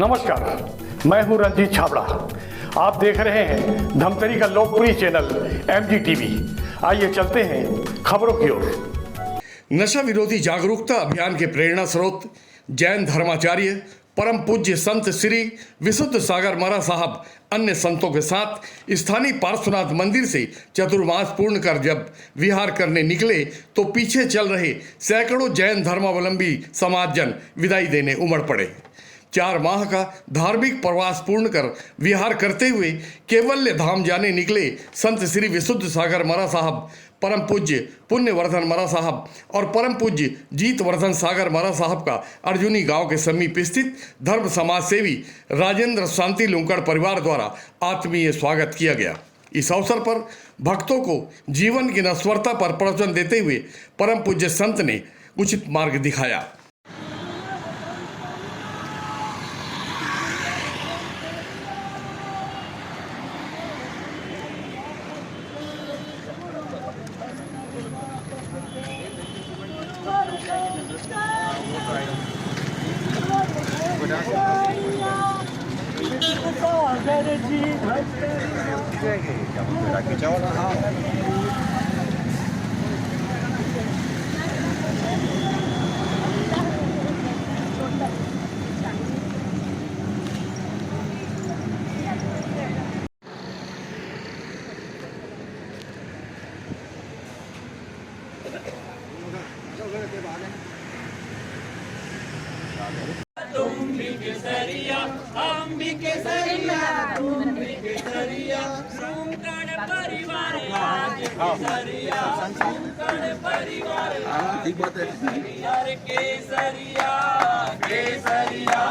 नमस्कार, मैं हूं रंजीत छाबड़ा। आप देख रहे हैं धमतरी का लोकप्रिय चैनल MG TV। आइए चलते हैं खबरों की ओर। नशा विरोधी जागरूकता अभियान के प्रेरणा स्रोत जैन धर्माचार्य परम पूज्य संत श्री विशुद्ध सागर महाराज साहब अन्य संतों के साथ स्थानीय पार्श्वनाथ मंदिर से चतुर्मास पूर्ण कर जब विहार करने निकले तो पीछे चल रहे सैकड़ों जैन धर्मावलंबी समाजजन विदाई देने उमड़ पड़े। 4 माह का धार्मिक प्रवास पूर्ण कर विहार करते हुए कैवल्य धाम जाने निकले संत श्री विशुद्ध सागर महाराज साहब, परम पूज्य पुण्यवर्धन महाराज साहब और परम पूज्य जीतवर्धन सागर महाराज साहब का अर्जुनी गांव के समीप स्थित धर्म समाज सेवी राजेंद्र शांति लुंकड़ परिवार द्वारा आत्मीय स्वागत किया गया। इस अवसर पर भक्तों को जीवन की नश्वरता पर प्रवचन देते हुए परम पूज्य संत ने उचित मार्ग दिखाया। तुम भी केसरिया, हम भी केसरिया, तुम भी केसरिया, सुमकण परिवार आज केसरिया, सुमकण परिवार आज केसरिया, केसरिया केसरिया,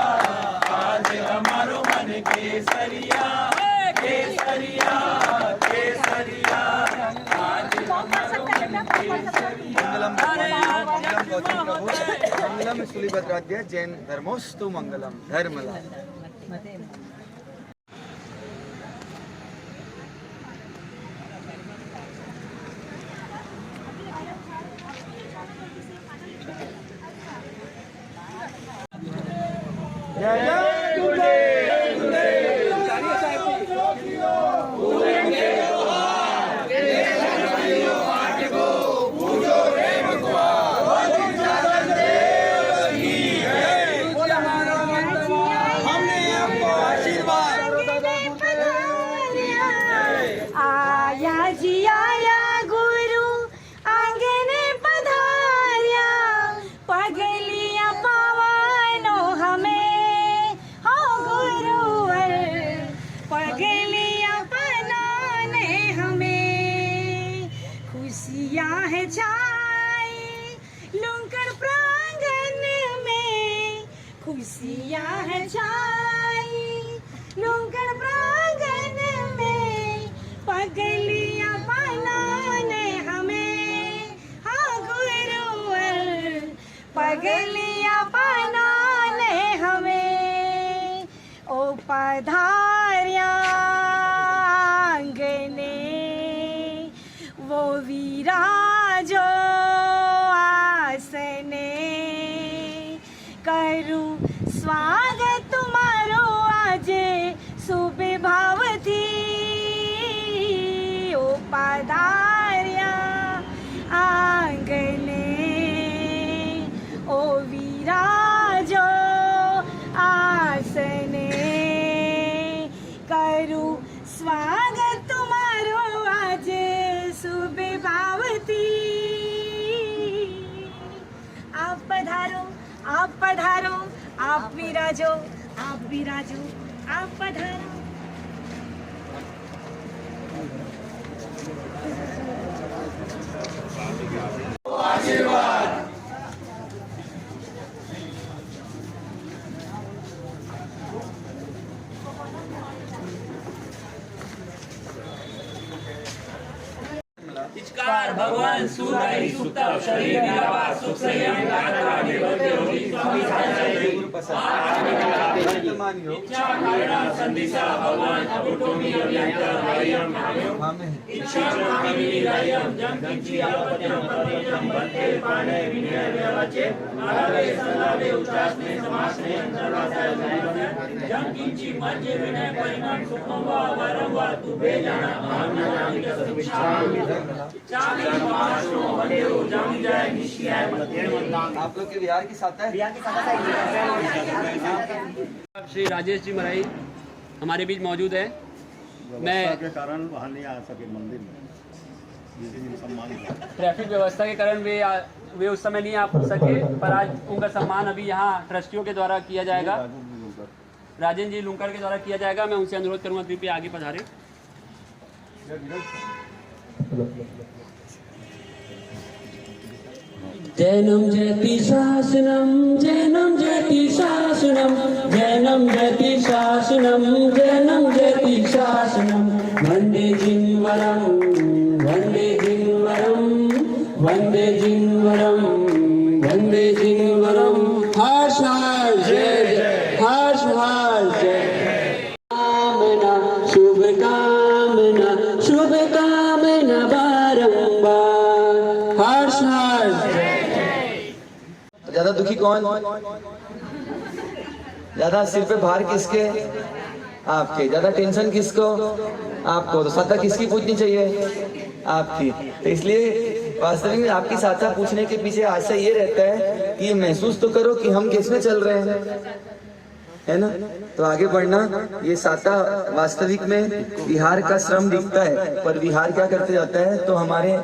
आज हमारो मन केसरिया, केसरिया केसरिया, आज हमारो मन केसरिया। मंगलम सुलिभद्राध्याय जैन धर्मोस्तु मंगलम धर्मलाल। खुशियाँ है छाई लुंकड़ प्रांगण में, पगलियाँ बनाने हमें, हाँ गुरुवर पगलियाँ बनाने हमें। ओ पधारिया आंगने वो विराजो आसने, करूँ स्वागत तुम्हारो आजे सुबह भावती। ओ पधारिया आंगने ओ विराजो आसने, करूँ स्वागत तुम्हारो आजे सुबह भावती। आप पधारो, आप पधारो, आप विराजो, आप विराजो, आप पधारो। आशीर्वाद। इचकार भगवान सूरई सुतव शरीर निरावा सुख संयम यात्रा निवृत्ति होगी स्वामी साचाई इच्छा प्रेरणा संदिशा भगवान अबुटोमी अभियंतर वरियम इच्छा कामिनी रायम जम किंची अपत्यम पतियम बंते पाणे विनय व्यवचे आले सलावे उच्चासने समासने अंतर्वासा जम किंची मध्य विनय परिणाम सुखम वा वरम वा तुभे जाना अहम न जानी कस्मिच्छामि चामी महाशो वंदे जामी जाय निशियाय मध्य। आप लोग के बिहार की साता है? श्री राजेश जी मराई हमारे बीच मौजूद है। मैं के कारण वहाँ नहीं आ सके मंदिर में, सम्मान ट्रैफिक व्यवस्था के कारण वे उस समय नहीं आ सके, पर आज उनका सम्मान अभी यहाँ ट्रस्टियों के द्वारा किया जाएगा, राजेंद्र जी लुंकर के द्वारा किया जाएगा। मैं उनसे अनुरोध करूँगा कृपया आगे पधारें। जैनम जयति शासनम जैनम जयति शासनम जैनम जयति शासनम जैनम जयति शासनम वंदे जिन्वरम वंदे जिन्वरम वंदे जिन्वरम वंदे जिन्वरम हर्ष हर्ष जय जय हर्ष हर्ष जय कामना शुभ कामना बारंबार हर्ष हर्ष ज्यादा दुखी कौन? ज्यादा सिर पे भार किसके? आपके। ज्यादा टेंशन किसको? आपको। तो साता किसकी पूछनी चाहिए? आपकी। तो इसलिए वास्तविक में आपकी साता पूछने के पीछे आशा ये रहता है कि ये महसूस तो करो कि हम किस में चल रहे हैं, है ना। तो आगे बढ़ना, ये साता वास्तविक में विहार का श्रम दिखता है, पर विहार क्या करते जाता है तो हमारे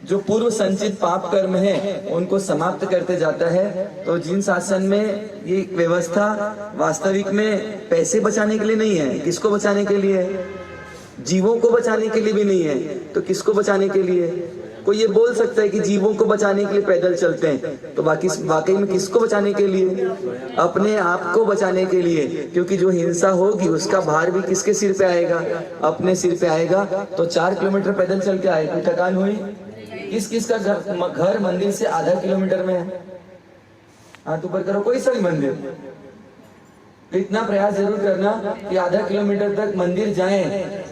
जो पूर्व संचित पाप कर्म है उनको समाप्त करते जाता है। तो जिन शासन में ये व्यवस्था वास्तविक में पैसे बचाने के लिए नहीं है, किसको बचाने के लिए? जीवों को बचाने के लिए भी नहीं है, तो किसको बचाने के लिए? कोई ये बोल सकता है कि जीवों को बचाने के लिए पैदल चलते हैं, तो वाकई में किसको बचाने के लिए? अपने आप को बचाने के लिए। क्योंकि जो हिंसा होगी उसका भार भी किसके सिर पे आएगा? अपने सिर पे आएगा। तो 4 किलोमीटर पैदल चल के आए, कोई थकान हुई? किस किस का घर मंदिर से आधा किलोमीटर में है? हाथ ऊपर करो, कोई सा भी मंदिर। तो इतना प्रयास जरूर करना कि आधा किलोमीटर तक मंदिर जाएं।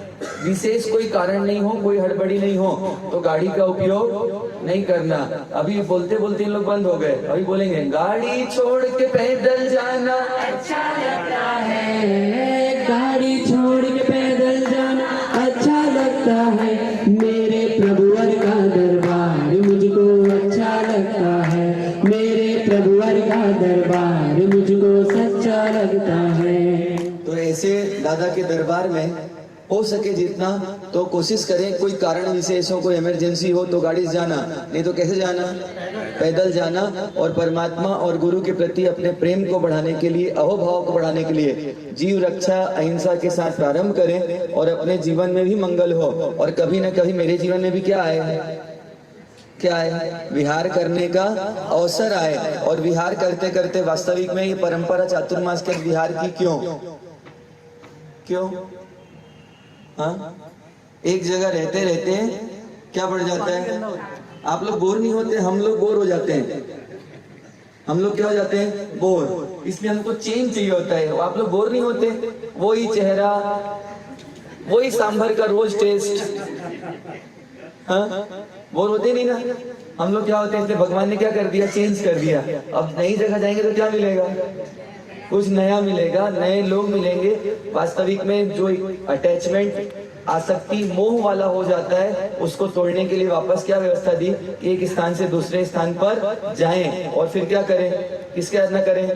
विशेष कोई कारण नहीं हो, कोई हड़बड़ी नहीं हो तो गाड़ी का उपयोग नहीं करना। अभी बोलते बोलते इन लोग बंद हो गए, अभी बोलेंगे गाड़ी छोड़ के पैदल जाना अच्छा लगता है, गाड़ी छोड़ के पैदल जाना अच्छा लगता है, मेरे प्रभुवर का दरबार मुझको अच्छा लगता है, मेरे प्रभुवर का दरबार मुझको सच्चा लगता है। तो ऐसे दादा के दरबार में हो सके जितना तो कोशिश करें। कोई कारण विशेष हो, कोई इमरजेंसी हो तो गाड़ी से जाना, नहीं तो कैसे जाना? पैदल जाना। और परमात्मा और गुरु के प्रति अपने प्रेम को बढ़ाने के लिए, अहोभाव को बढ़ाने के लिए जीव रक्षा अहिंसा के साथ प्रारंभ करें और अपने जीवन में भी मंगल हो। और कभी न कभी मेरे जीवन में भी क्या आए? क्या है? विहार करने का अवसर आए। और विहार करते करते वास्तविक में ये परंपरा चातुर्मास के विहार की क्यों? हाँ, एक जगह रहते रहते क्या बढ़ जाता है? आप लोग बोर नहीं होते? हम लोग बोर हो जाते हैं। हम लोग क्या हो जाते हैं? बोर। इसलिए हमको चेंज चाहिए होता है। आप लोग बोर नहीं होते? वही चेहरा, वही सांभर का रोज टेस्ट। हाँ, बोर होते नहीं ना। हम लोग क्या होते हैं? इसलिए भगवान ने क्या कर दिया? चेंज कर दिया। अब नई जगह जाएंगे तो क्या मिलेगा? कुछ नया मिलेगा, नए लोग मिलेंगे। वास्तविक में जो अटैचमेंट, आसक्ति, मोह वाला हो जाता है उसको तोड़ने के लिए वापस क्या व्यवस्था दी? एक स्थान से दूसरे स्थान पर जाएं। और फिर क्या करें? किसके साधना करें?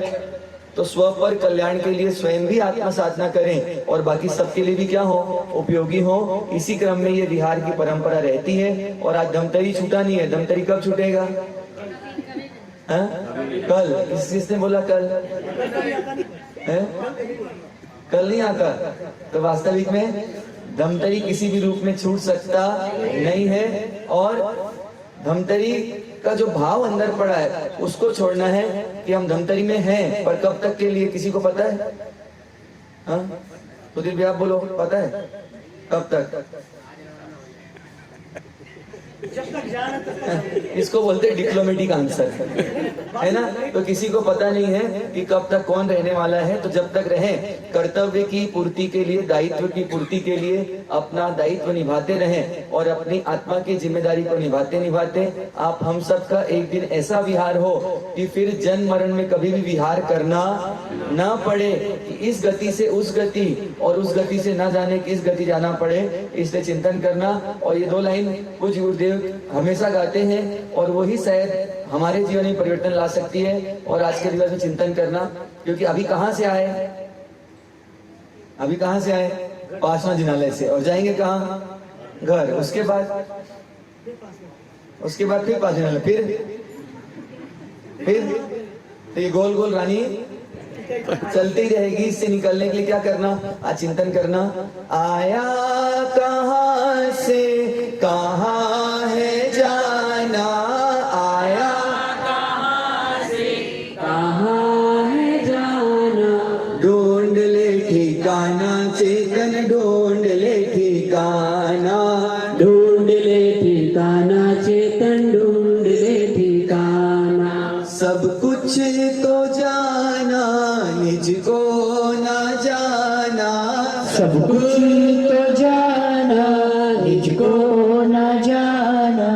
तो स्व पर कल्याण के लिए स्वयं भी आत्मा साधना करें और बाकी सबके लिए भी क्या हो? उपयोगी हो। इसी क्रम में ये विहार की परंपरा रहती है। और आज धमतरी छूटा नहीं है। धमतरी कब छूटेगा? कल। किसने बोला कल? है? कल नहीं आता। तो वास्तविक में धमतरी किसी भी रूप में छूट सकता नहीं है। और धमतरी का जो भाव अंदर पड़ा है उसको छोड़ना है कि हम धमतरी में हैं, पर कब तक के लिए किसी को पता है? हाँ, तो भी आप बोलो, पता है कब तक? इसको बोलते हैं डिप्लोमेटिक आंसर, है ना। तो किसी को पता नहीं है कि कब तक कौन रहने वाला है। तो जब तक रहे, कर्तव्य की पूर्ति के लिए, दायित्व की पूर्ति के लिए अपना दायित्व निभाते रहें और अपनी आत्मा की जिम्मेदारी को निभाते निभाते आप हम सबका एक दिन ऐसा विहार हो कि फिर जन्म मरण में कभी भी विहार करना ना पड़े, कि इस गति से उस गति और उस गति से ना जाने किस गति जाना पड़े, इसलिए चिंतन करना। और ये 2 लाइन कुछ गुरुदेव हमेशा गाते हैं और वही शायद हमारे जीवन में परिवर्तन ला सकती है। और आज के दिवस में चिंतन करना, क्योंकि अभी कहाँ से आए, अभी कहाँ से आए, पासवान जिनालय से, और जाएंगे कहाँ, घर, उसके बाद फिर पासवान जिनालय, फिर तो ये गोल गोल रानी चलती रहेगी। इससे निकलने के लिए क्या करना, आज चिंतन करना। आया कहाँ से कहाँ है जाना, आया कहाँ है जाना, ढूंढ ले ठिकाना चेतन, ढूंढ ले ठिकाना, ढूंढ ले ठिकाना चेतन, ढूंढ ले ठिकाना। सब कुछ तो जाना निज को ना जाना, सब कुछ तो जाना निज को न जाना।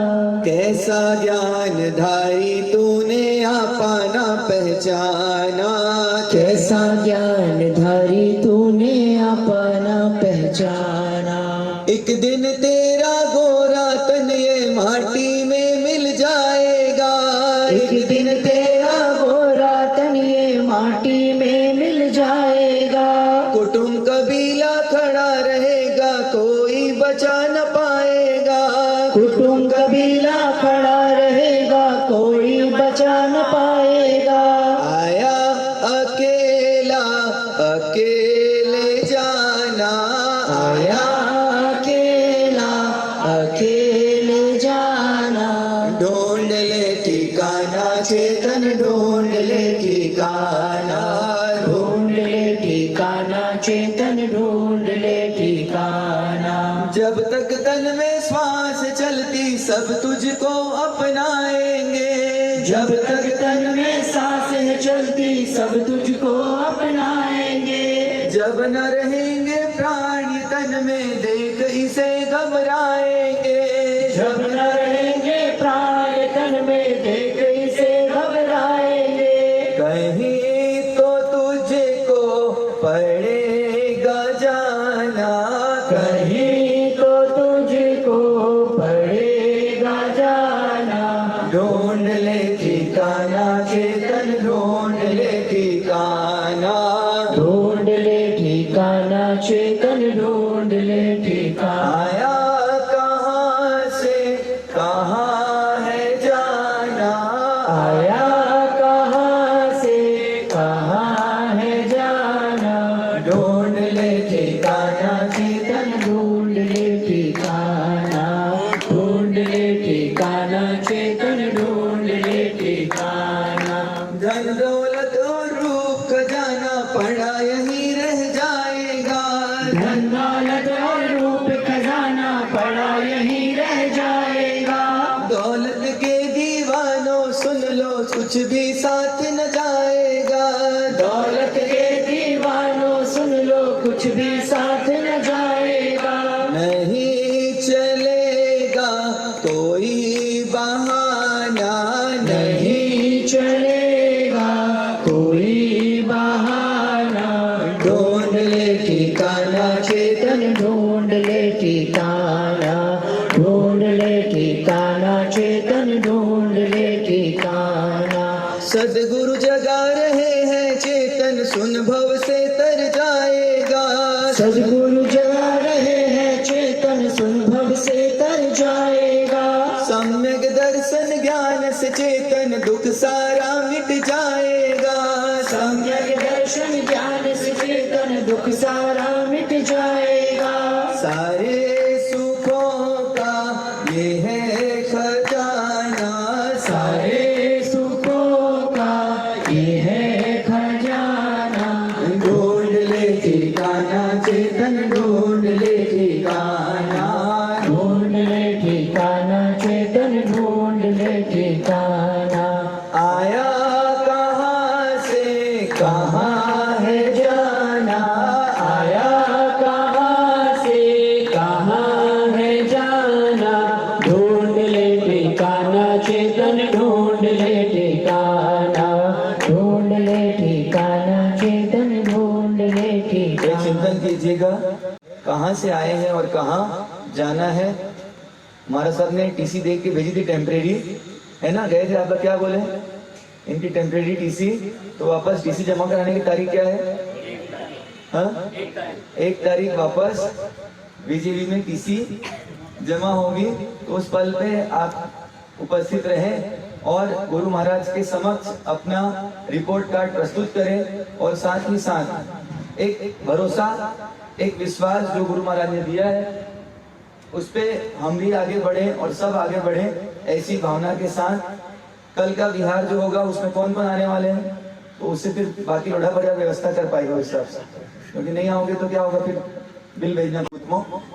कैसा ज्ञान धारी तूने अपना पहचाना, कैसा ज्ञान धारी तूने अपना पहचाना। एक दिन तेरा गोरा तन ये माटी में मिल जाएगा, एक दिन तेरा गोरा तन ये माटी में मिल जाएगा। कुटुंब कबीला खड़ा रहेगा, कोई बचा न पाएगा, कुटुंब कबीला खड़ा रहेगा, कोई बचा न पाएगा। आया अकेला अकेले जाना, आया अकेला अकेले जाना। ढूंढ ले ठिकाना चेतन, ढूंढ ले ठिकाना, ढूंढ ले ठिकाना चेतन, ढूंढ ले ठिकाना। जब तक तन में श्वास चलती सब तुझको अपनाएंगे, जब तक तन में सांस है चलती सब तुझको अपनाएंगे। जब न रहेंगे प्राण तन में देख इसे घबराएंगे, जब न रहेंगे प्राण तन में देख इसे घबराएंगे। कहीं तो तुझे को पड़ेगा जाना, कहीं तो तुझको पड़ेगा जाना। ढूंढ ले ठिकाना चेतन, ढूंढ ले ठिकाना, ढूंढ ले ठिकाना चेतन, ढूंढ ले ठिकाना। आया कहाँ से कहाँ है जाना, आया कहाँ से कहाँ है जाना। ढूंढ ले ठिकाना चेतन, ढूंढ ले ठिकाना, ढूंढ ले ठिकाना चेतन, ढूंढ ले ठिकाना। धन दौलत और रूप खजाना पड़ा यहीं रह जाएगा, धन दौलत और रूप खजाना पड़ा यहीं रह जाएगा। दौलत के दीवानों सुन लो कुछ भी साथ न जाएगा, दौलत के दीवानों सुन लो कुछ भी साथ न जाएगा। नहीं चलेगा कोई बहाना, नहीं चलेगा कोई बहाना। ढूंढ ले ठिकाना चेतन, ढूंढ ले ठिकाना, ढूंढ ले ठिकाना चेतन, ढूंढ ले ठिकाना। सदगुरु जगा रहे हैं चेतन, सुन भव से तर जाएगा, सदगुरु जगा रहे हैं चेतन, सुन भव से तर जाएगा। सम्यक दर्शन ज्ञान से चेतन दुख सारा मिट जाएगा, सम्यक दर्शन ज्ञान से चेतन दुख सारा मिट जाएगा। सारे सुखों का ये है खजाना, सारे सुखों का ये है खजाना। ढूंढ ले ठिकाना चेतन, ढूंढ ले ठिकाना, ढूंढ ले ठिकाना चेतन, ढूंढ ले ठिकाना। आया कहाँ से कहाँ है जाना, आया एक चिंतन कीजिएगा कहाँ से आए हैं और कहाँ जाना है। महाराज साहब ने टीसी देख के भेजी थी टेम्परेरी, है ना, गए थे आप लोग, क्या बोले इनकी टेम्परेरी टीसी, तो वापस टीसी जमा कराने की तारीख क्या है? हाँ, 1 तारीख वापस बीजेपी में टीसी जमा होगी। तो उस पल पे आप उपस्थित रहें और गुरु महाराज के समक्ष अपना रिपोर्ट कार्ड प्रस्तुत करें और साथ ही साथ एक भरोसा, एक विश्वास जो गुरु महाराज ने दिया है उस पे हम भी आगे बढ़े और सब आगे बढ़े, ऐसी भावना के साथ। कल का विहार जो होगा उसमें कौन कौन आने वाले हैं, तो उससे फिर बाकी लोढ़ा बजा व्यवस्था कर पाएगा उस हिसाब से, क्योंकि नहीं आओगे तो क्या होगा, फिर बिल भेजना।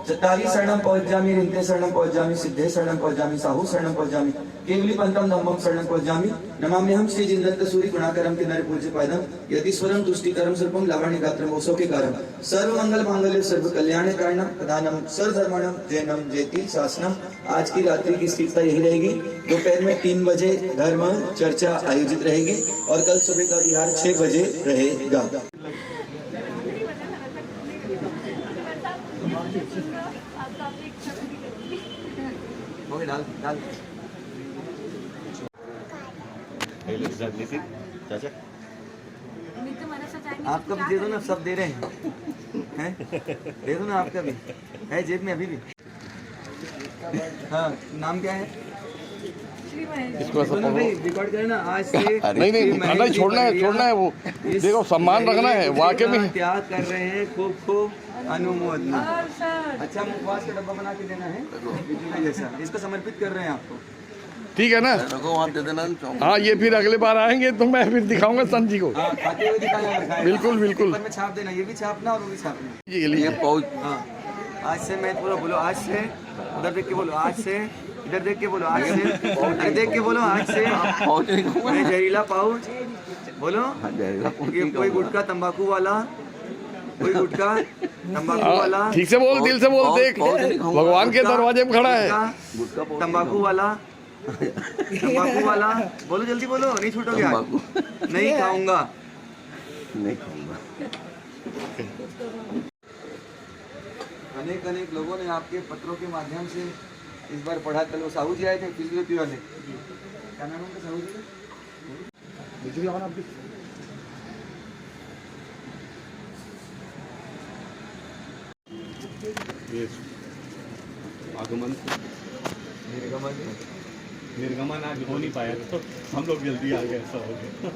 चत्तारी शरणम पहुंचामी, रिंते शरणम पहुंचामी, सिद्धे शरणम पहुंचामी, साहू शरणम पहुंचामी, केवली पंतम धम्मम शरणम पहुंचामी, नमाम्यहम श्री जिंदंत सूर्य गुणाकरम के नर पूज्य पादम, यतिस्वरम तुष्टिकरम सर्वम लावण्य गात्रम ओसो के कारम, सर्व मंगल मांगल्य सर्व कल्याण कारणम प्रधानम सर्वधर्मणम जैनम जयति शासनम। आज की रात्रि की स्थिरता यही रहेगी। दोपहर में 3 बजे धर्म चर्चा आयोजित रहेगी और कल सुबह का विहार 6 बजे रहेगा। डाल चाचा आपका भी दे दो ना, सब दे रहे हैं, दे दो ना, आपका भी है जेब में अभी भी। हाँ, नाम क्या है? इसको रिकॉर्ड करना आज से। नहीं छोड़ना है वो, देखो सम्मान रखना है, वाकई में त्याग कर रहे हैं, खूब खूब अनुमोदना। अच्छा, मुखवास का डब्बा बना के देना है जैसा, इसको समर्पित कर रहे हैं आपको, ठीक है ना? दे देना। हाँ, ये फिर अगले बार आएंगे तो मैं फिर दिखाऊंगा संत जी को। खाते हुए दिखाना, बिल्कुल बिल्कुल में छाप देना, ये भी छापना और वो भी छापना। ये हाँ, आज से मैं पूरा बोलो, आज से उधर देख के बोलो, आज से इधर देख के बोलो, आज से अरे देख के बोलो, आज से मैं जहरीला पाउच बोलो। ये कोई गुटखा तंबाकू वाला, कोई गुटखा तंबाकू वाला, ठीक से बोल, दिल से बोल, देख भगवान के दरवाजे में खड़ा है। तंबाकू वाला, तंबाकू वाला बोलो, जल्दी बोलो, नहीं छूटोगे आज। नहीं खाऊंगा, नहीं खाऊंगा। अनेक लोगों ने आपके पत्रों के माध्यम से इस बार पढ़ा। कल वो साहू जी आए थे फिजियोथेरेपी वाले, क्या नाम है उनका, साहू जी? आगमन निर्गमन आज हो नहीं पाया तो हम लोग जल्दी आ गए, ऐसा हो गया।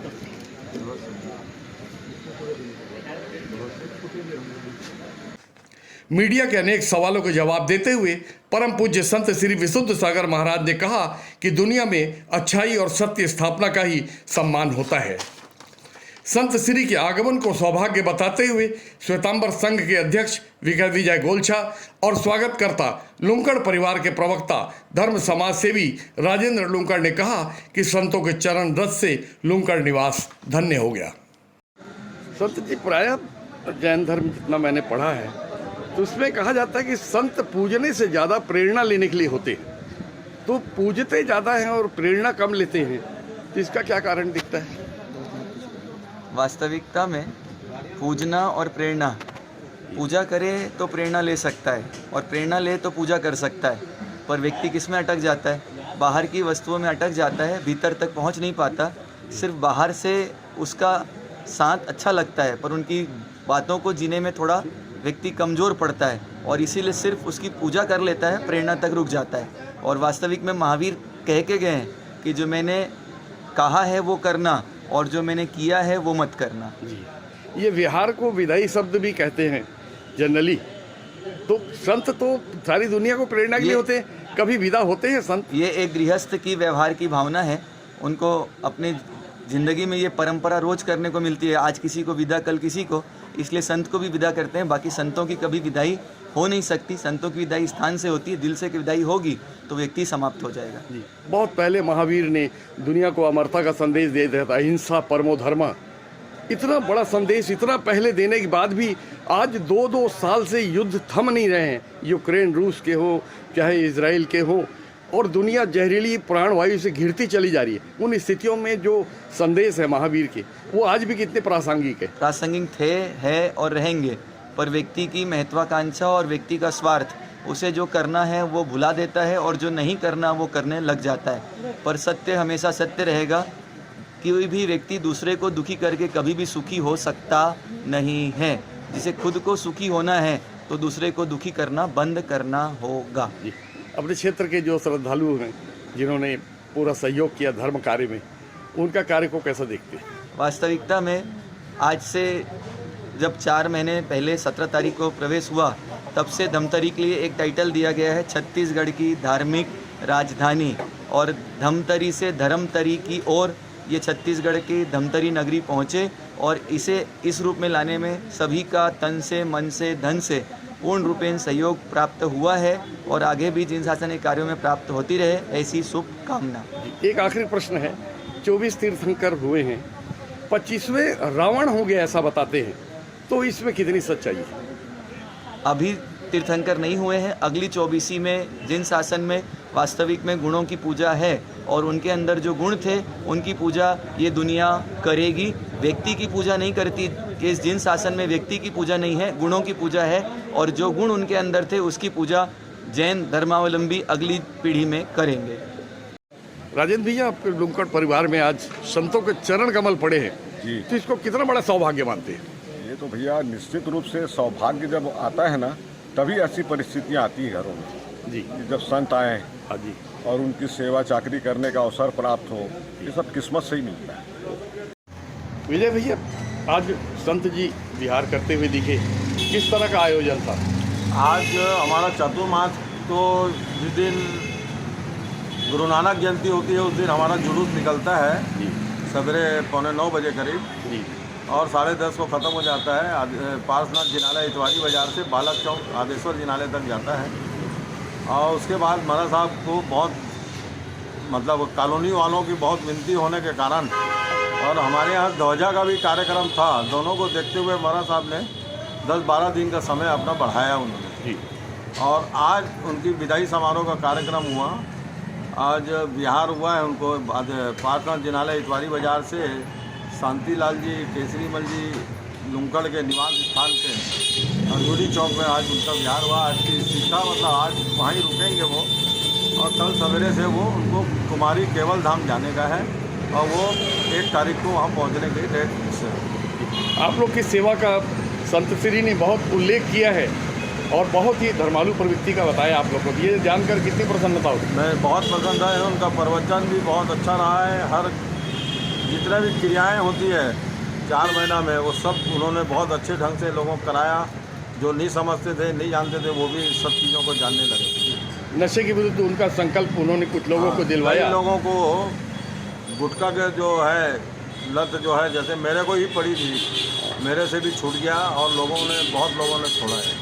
मीडिया के अनेक सवालों के जवाब देते हुए परम पूज्य संत श्री विशुद्ध सागर महाराज ने कहा कि दुनिया में अच्छाई और सत्य स्थापना का ही सम्मान होता है। संत श्री के आगमन को सौभाग्य बताते हुए श्वेतांबर संघ के अध्यक्ष विजय गोलछा और स्वागतकर्ता लुंकड़ परिवार के प्रवक्ता धर्म समाज सेवी राजेंद्र लुंकड़ ने कहा कि संतों के चरण रथ से लुंकड़ निवास धन्य हो गया। संत जी, प्रायः जैन धर्म जितना मैंने पढ़ा है तो उसमें कहा जाता है कि संत पूजने से ज़्यादा प्रेरणा लेने के लिए होते हैं, तो पूजते ज़्यादा हैं और प्रेरणा कम लेते हैं, तो इसका क्या कारण दिखता है? वास्तविकता में पूजना और प्रेरणा, पूजा करे तो प्रेरणा ले सकता है और प्रेरणा ले तो पूजा कर सकता है, पर व्यक्ति किस में अटक जाता है? बाहर की वस्तुओं में अटक जाता है, भीतर तक पहुंच नहीं पाता। सिर्फ बाहर से उसका साथ अच्छा लगता है पर उनकी बातों को जीने में थोड़ा व्यक्ति कमज़ोर पड़ता है और इसीलिए सिर्फ उसकी पूजा कर लेता है, प्रेरणा तक रुक जाता है। और वास्तविक में महावीर कह के गए हैं कि जो मैंने कहा है वो करना और जो मैंने किया है वो मत करना। ये विहार को विदाई शब्द भी कहते हैं जनरली, तो संत तो सारी दुनिया को प्रेरणा के लिए होते हैं, कभी विदा होते हैं संत? ये एक गृहस्थ की व्यवहार की भावना है, उनको अपने ज़िंदगी में ये परंपरा रोज करने को मिलती है, आज किसी को विदा कल किसी को, इसलिए संत को भी विदा करते हैं। बाकी संतों की कभी विदाई हो नहीं सकती, संतों की विदाई स्थान से होती है, दिल से विदाई होगी तो व्यक्ति समाप्त हो जाएगा। बहुत पहले महावीर ने दुनिया को अमरता का संदेश दे दिया था, अहिंसा परमो धर्म। इतना बड़ा संदेश इतना पहले देने के बाद भी आज 2-2 साल से युद्ध थम नहीं रहे हैं, यूक्रेन रूस के हो चाहे इजराइल के हो, और दुनिया जहरीली प्राणवायु से घिरती चली जा रही है। उन स्थितियों में जो संदेश है महावीर के, वो आज भी कितने प्रासंगिक है। प्रासंगिक थे, है और रहेंगे। पर व्यक्ति की महत्वाकांक्षा और व्यक्ति का स्वार्थ उसे जो करना है वो भुला देता है और जो नहीं करना वो करने लग जाता है। पर सत्य हमेशा सत्य रहेगा, कोई भी व्यक्ति दूसरे को दुखी करके कभी भी सुखी हो सकता नहीं है। जिसे खुद को सुखी होना है तो दूसरे को दुखी करना बंद करना होगा। अपने क्षेत्र के जो श्रद्धालु हैं जिन्होंने पूरा सहयोग किया धर्म कार्य में, उनका कार्य को कैसा देखते हैं? वास्तविकता में आज से जब 4 महीने पहले 17 तारीख को प्रवेश हुआ, तब से धमतरी के लिए एक टाइटल दिया गया है छत्तीसगढ़ की धार्मिक राजधानी, और धमतरी से धर्मतरी की ओर ये छत्तीसगढ़ की धमतरी नगरी पहुँचे और इसे इस रूप में लाने में सभी का तन से मन से धन से पूर्ण रूपेण सहयोग प्राप्त हुआ है और आगे भी जिन शासनिक कार्यों में प्राप्त होती रहे, ऐसी शुभकामना। एक आखिरी प्रश्न है, 24 तीर्थंकर हुए हैं, 25वें रावण हो गया ऐसा बताते हैं, तो इसमें कितनी सच्चाई है? अभी तीर्थंकर नहीं हुए हैं। अगली 24वीं में जिन शासन में वास्तविक में गुणों की पूजा है और उनके अंदर जो गुण थे उनकी पूजा ये दुनिया करेगी। व्यक्ति की पूजा नहीं करती, कि जिन शासन में व्यक्ति की पूजा नहीं है, गुणों की पूजा है, और जो गुण उनके अंदर थे उसकी पूजा जैन धर्मावलंबी अगली पीढ़ी में करेंगे। राजेंद्र भैया, आपके लुंकड़ परिवार में आज संतों के चरण कमल पड़े हैं जी, तो इसको कितना बड़ा सौभाग्य मानते हैं? ये तो भैया निश्चित रूप से सौभाग्य जब आता है ना, तभी ऐसी परिस्थितियाँ आती हैं घरों में जी, कि जब संत आए हाँ जी, और उनकी सेवा चाकरी करने का अवसर प्राप्त हो, ये सब किस्मत से ही मिलता है। विजय भैया, आज संत जी विहार करते हुए दिखे, किस तरह का आयोजन था? आज हमारा चतुर्मास, तो जिस दिन गुरु नानक जयंती होती है उस दिन हमारा जुलूस निकलता है सवेरे 8:45 बजे करीब जी, और 10:30 को ख़त्म हो जाता है। पार्श्वनाथ जिनालय इतवारी बाज़ार से बालक चौक आदेश्वर जिनालय तक जाता है। और उसके बाद महाराज साहब को बहुत मतलब कॉलोनी वालों की बहुत विनती होने के कारण और हमारे यहाँ ध्वजा का भी कार्यक्रम था, दोनों को देखते हुए महाराज साहब ने 10-12 दिन का समय अपना बढ़ाया उन्होंने जी। और आज उनकी विदाई समारोह का कार्यक्रम हुआ। आज बिहार हुआ है उनको पार्श्वनाथ जिनालय इतवारी बाज़ार से शांतिलाल जी केसरीमल जी लुंकड़ के निवास स्थान से अंगूरी चौक में आज उनका बिहार हुआ। आज की शिक्षा मतलब आज वहीं रुकेंगे वो, और कल सवेरे से वो उनको कुमारी केवल धाम जाने का है और वो 1 तारीख को वहाँ पहुँचने की डेट फिक्स है। आप लोग की सेवा का संत श्री ने बहुत उल्लेख किया है और बहुत ही धर्मालु प्रवृत्ति का बताया आप लोगों को, ये जानकर कितनी प्रसन्नता होती? मैं बहुत पसंद है, उनका प्रवचन भी बहुत अच्छा रहा है। हर जितना भी क्रियाएं होती है 4 महीना में वो सब उन्होंने बहुत अच्छे ढंग से लोगों को कराया। जो नहीं समझते थे, नहीं जानते थे, वो भी सब चीज़ों को जानने लगे। नशे के विरुद्ध उनका संकल्प उन्होंने कुछ लोगों को दिलवाया। कई लोगों को गुटखा के जो है लत जो है, जैसे मेरे को ही पड़ी थी, मेरे से भी छूट गया और बहुत लोगों ने छोड़ा है।